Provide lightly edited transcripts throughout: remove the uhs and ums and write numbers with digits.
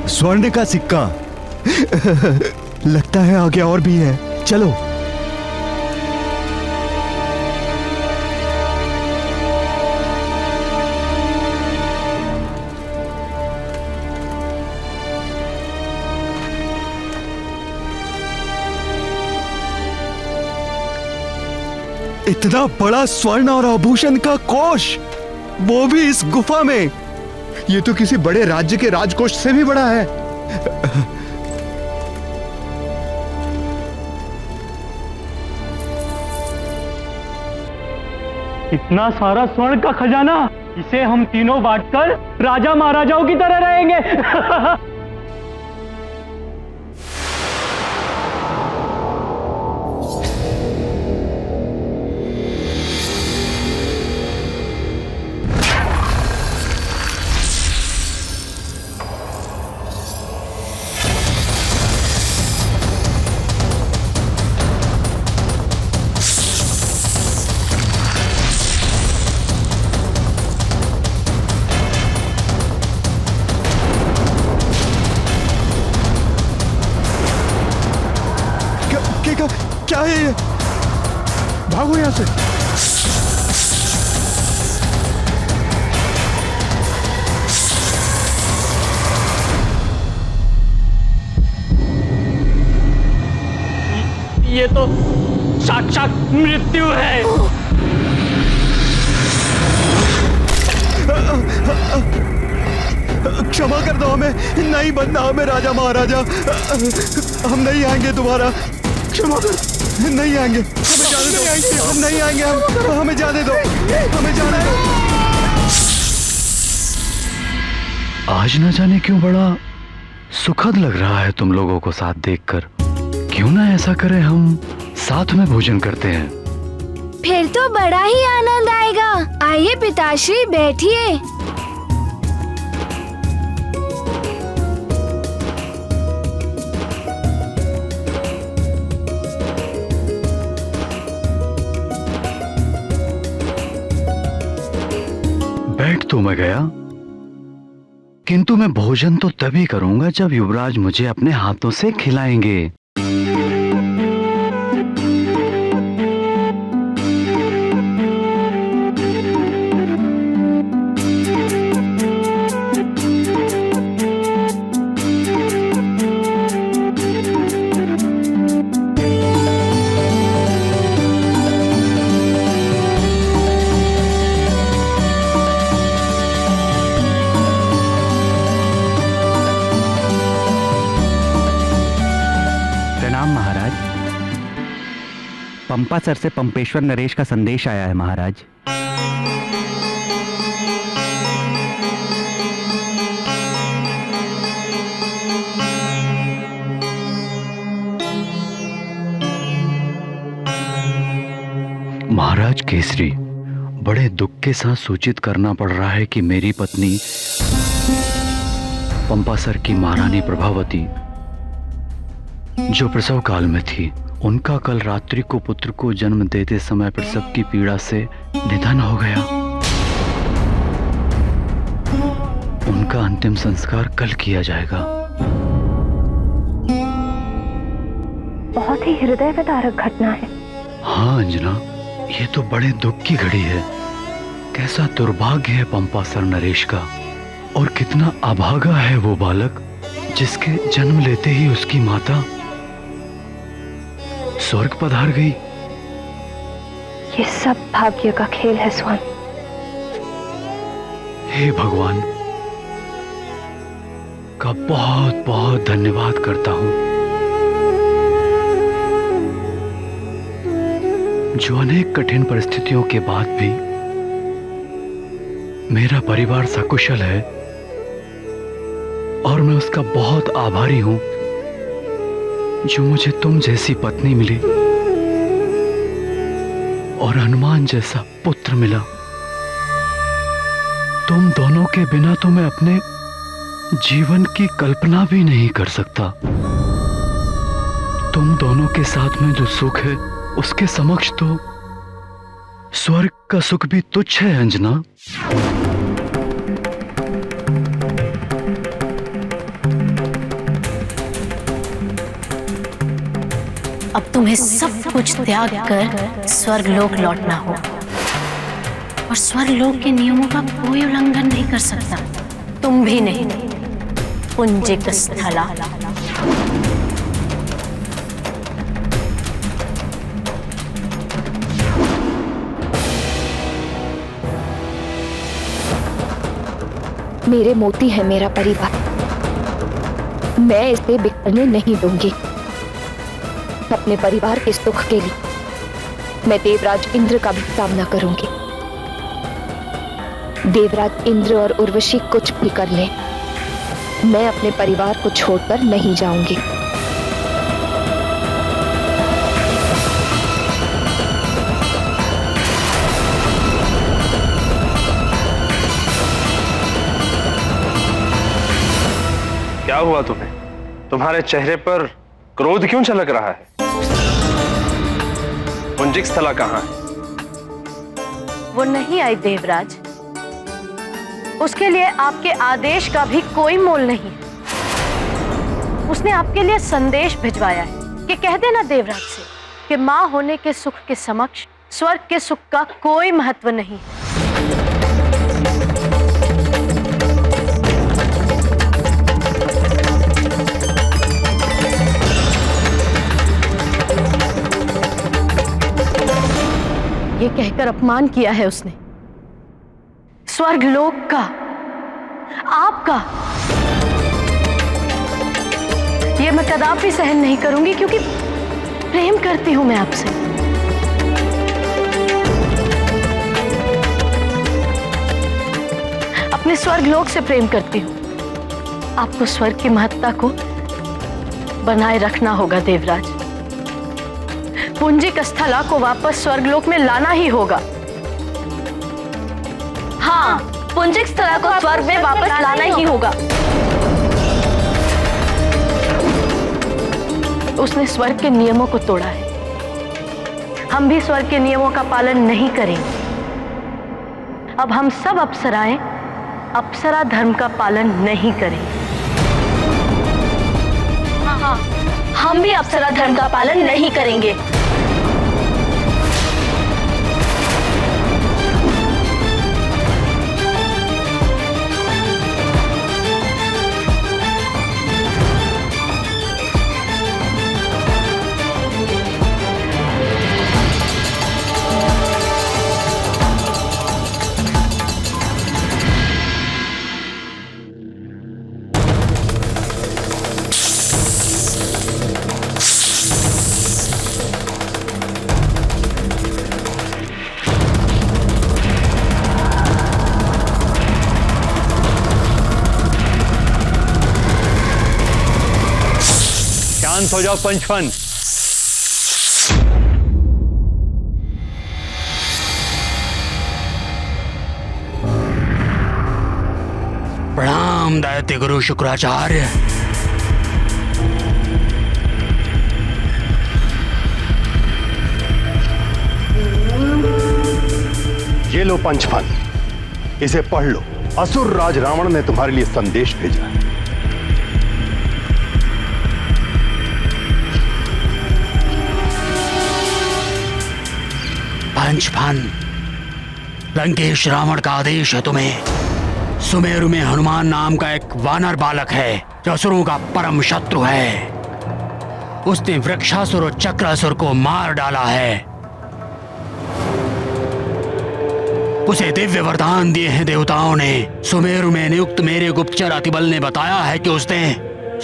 स्वर्ण का सिक्का। लगता है आगे और भी है, चलो। इतना बड़ा स्वर्ण और आभूषण का कोष, वो भी इस गुफा में। ये तो किसी बड़े राज्य के राजकोष से भी बड़ा है। इतना सारा स्वर्ण का खजाना, इसे हम तीनों बांटकर राजा महाराजाओं की तरह रहेंगे। क्या है ये? भागो यहां से। ये तो साक्षात मृत्यु है। क्षमा कर दो हमें, नहीं बनना हमें राजा महाराजा। हम नहीं आएंगे दोबारा, क्षमा कर, नहीं आएंगे, हमें जाने दो, हम नहीं आएंगे, हमें जाने दो, हमें जाने दो। आज न जाने क्यों बड़ा सुखद लग रहा है तुम लोगों को साथ देखकर। क्यों ना ऐसा करें, हम साथ में भोजन करते हैं। फिर तो बड़ा ही आनंद आएगा। आइए पिताश्री, बैठिए। बैठ तो मैं गया, किंतु मैं भोजन तो तभी करूंगा जब युवराज मुझे अपने हाथों से खिलाएंगे। महाराज, पंपा सर से पंपेश्वर नरेश का संदेश आया है महाराज। महाराज केसरी, बड़े दुख के साथ सूचित करना पड़ रहा है कि मेरी पत्नी पंपा सर की महारानी प्रभावती, जो प्रसव काल में थी, उनका कल रात्रि को पुत्र को जन्म देते समय प्रसव की पीड़ा से निधन हो गया। उनका अंतिम संस्कार कल किया जाएगा। बहुत ही हृदय विदारक घटना है। हाँ अंजना, ये तो बड़े दुख की घड़ी है। कैसा दुर्भाग्य है पंपा सर नरेश का, और कितना अभागा है वो बालक जिसके जन्म लेते ही उसकी माता स्वर्ग पधार गई। ये सब भाग्य का खेल है स्वामी। हे भगवान का बहुत बहुत धन्यवाद करता हूं, जो अनेक कठिन परिस्थितियों के बाद भी मेरा परिवार सकुशल है, और मैं उसका बहुत आभारी हूं जो मुझे तुम जैसी पत्नी मिली और हनुमान जैसा पुत्र मिला। तुम दोनों के बिना तो मैं अपने जीवन की कल्पना भी नहीं कर सकता। तुम दोनों के साथ में जो सुख है, उसके समक्ष तो स्वर्ग का सुख भी तुच्छ है अंजना। अब तुम्हें सब कुछ त्याग कर स्वर्गलोक लौटना होगा और स्वर्गलोक के नियमों का कोई उल्लंघन नहीं कर सकता, तुम भी नहीं। पुंजिक स्थला। मेरे मोती है मेरा परिवार, मैं इसे बिखरने नहीं दूंगी। अपने परिवार के सुख के लिए मैं देवराज इंद्र का भी सामना करूंगी। देवराज इंद्र और उर्वशी कुछ भी कर लें, मैं अपने परिवार को छोड़कर नहीं जाऊंगी। क्या हुआ तुम्हें? तुम्हारे चेहरे पर क्रोध क्यों झलक रहा है? पुंजिक स्थला कहाँ है? वो नहीं आई देवराज, उसके लिए आपके आदेश का भी कोई मोल नहीं है। उसने आपके लिए संदेश भिजवाया है कि कह देना देवराज से कि मां होने के सुख के समक्ष स्वर्ग के सुख का कोई महत्व नहीं है। ये कहकर अपमान किया है उसने, स्वर्गलोक का, आपका। ये मैं कदापि सहन नहीं करूंगी, क्योंकि प्रेम करती हूं मैं आपसे। अपने स्वर्गलोक से प्रेम करती हूं। आपको स्वर्ग की महत्ता को बनाए रखना होगा देवराज। पुंजिक स्थला को वापस स्वर्गलोक में लाना ही होगा। हाँ, पुंजिक स्थला को स्वर्ग में वापस लाना ही होगा। उसने स्वर्ग के नियमों को तोड़ा है, हम भी स्वर्ग के नियमों का पालन नहीं करेंगे। अब हम सब अप्सराएं अप्सरा धर्म का पालन नहीं करेंगे। हाँ, हम भी अप्सरा धर्म का पालन नहीं करेंगे। शांत हो जाओ पंचफन। प्रणाम दैत्य गुरु शुक्राचार्य। ये लो पंचफन, इसे पढ़ लो। असुर राज रावण ने तुम्हारे लिए संदेश भेजा है। पंचफन, लंकेश रावण का आदेश है तुम्हें। सुमेरु में हनुमान नाम का एक वानर बालक है जो असुरों का परम शत्रु है। उसने वृक्षासुर और चक्रासुर को मार डाला है। उसे दिव्य वरदान दिए हैं देवताओं ने। सुमेरु में नियुक्त मेरे गुप्तचर अतिबल ने बताया है कि उसने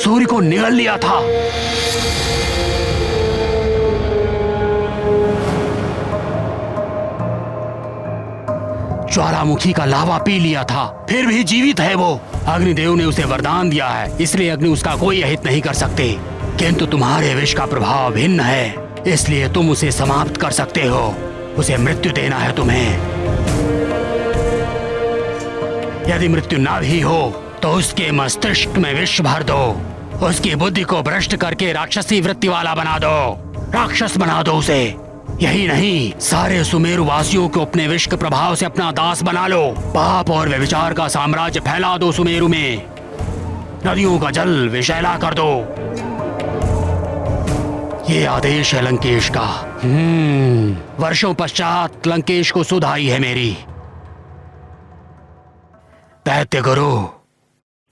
सूर्य को निगल लिया था। ज्वालामुखी का लावा पी लिया था, फिर भी जीवित है वो। अग्निदेव ने उसे वरदान दिया है, इसलिए अग्नि उसका कोई अहित नहीं कर सकते। किंतु तुम्हारे विष का प्रभाव भिन्न है, इसलिए तुम उसे समाप्त कर सकते हो। उसे मृत्यु देना है तुम्हें। यदि मृत्यु ना भी हो तो उसके मस्तिष्क में विष भर दो। उसकी बुद्धि को भ्रष्ट करके राक्षसी वृत्ति वाला बना दो, राक्षस बना दो उसे। यही नहीं, सारे सुमेरु वासियों को अपने विष के प्रभाव से अपना दास बना लो। पाप और व्यभिचार का साम्राज्य फैला दो सुमेरु में। नदियों का जल विषैला कर दो। ये आदेश है लंकेश का। वर्षों पश्चात लंकेश को सुध आई है मेरी। दैत्य गुरु,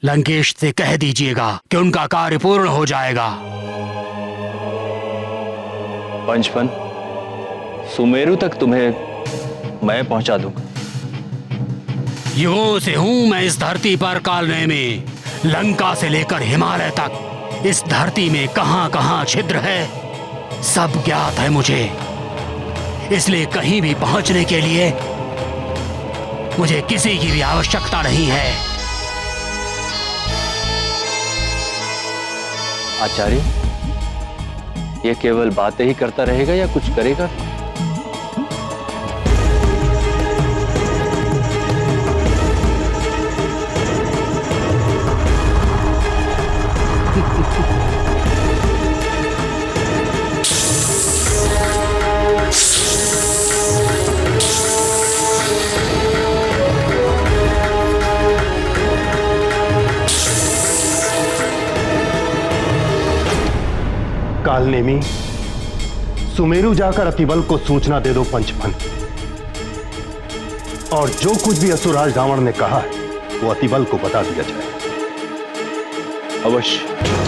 लंकेश से कह दीजिएगा कि उनका कार्य पूर्ण हो जाएगा। पंचफन, सुमेरु तक तुम्हें मैं पहुंचा दूंगा। युगों से हूं मैं इस धरती पर कालने में। लंका से लेकर हिमालय तक इस धरती में कहां कहां छिद्र है सब ज्ञात है मुझे। इसलिए कहीं भी पहुंचने के लिए मुझे किसी की भी आवश्यकता नहीं है। आचार्य, ये केवल बातें ही करता रहेगा या कुछ करेगा? कालनेमी, सुमेरु जाकर अतिबल को सूचना दे दो पंचफन। और जो कुछ भी असुरराज रावण ने कहा है वो अतिबल को बता दिया जाए। अवश्य।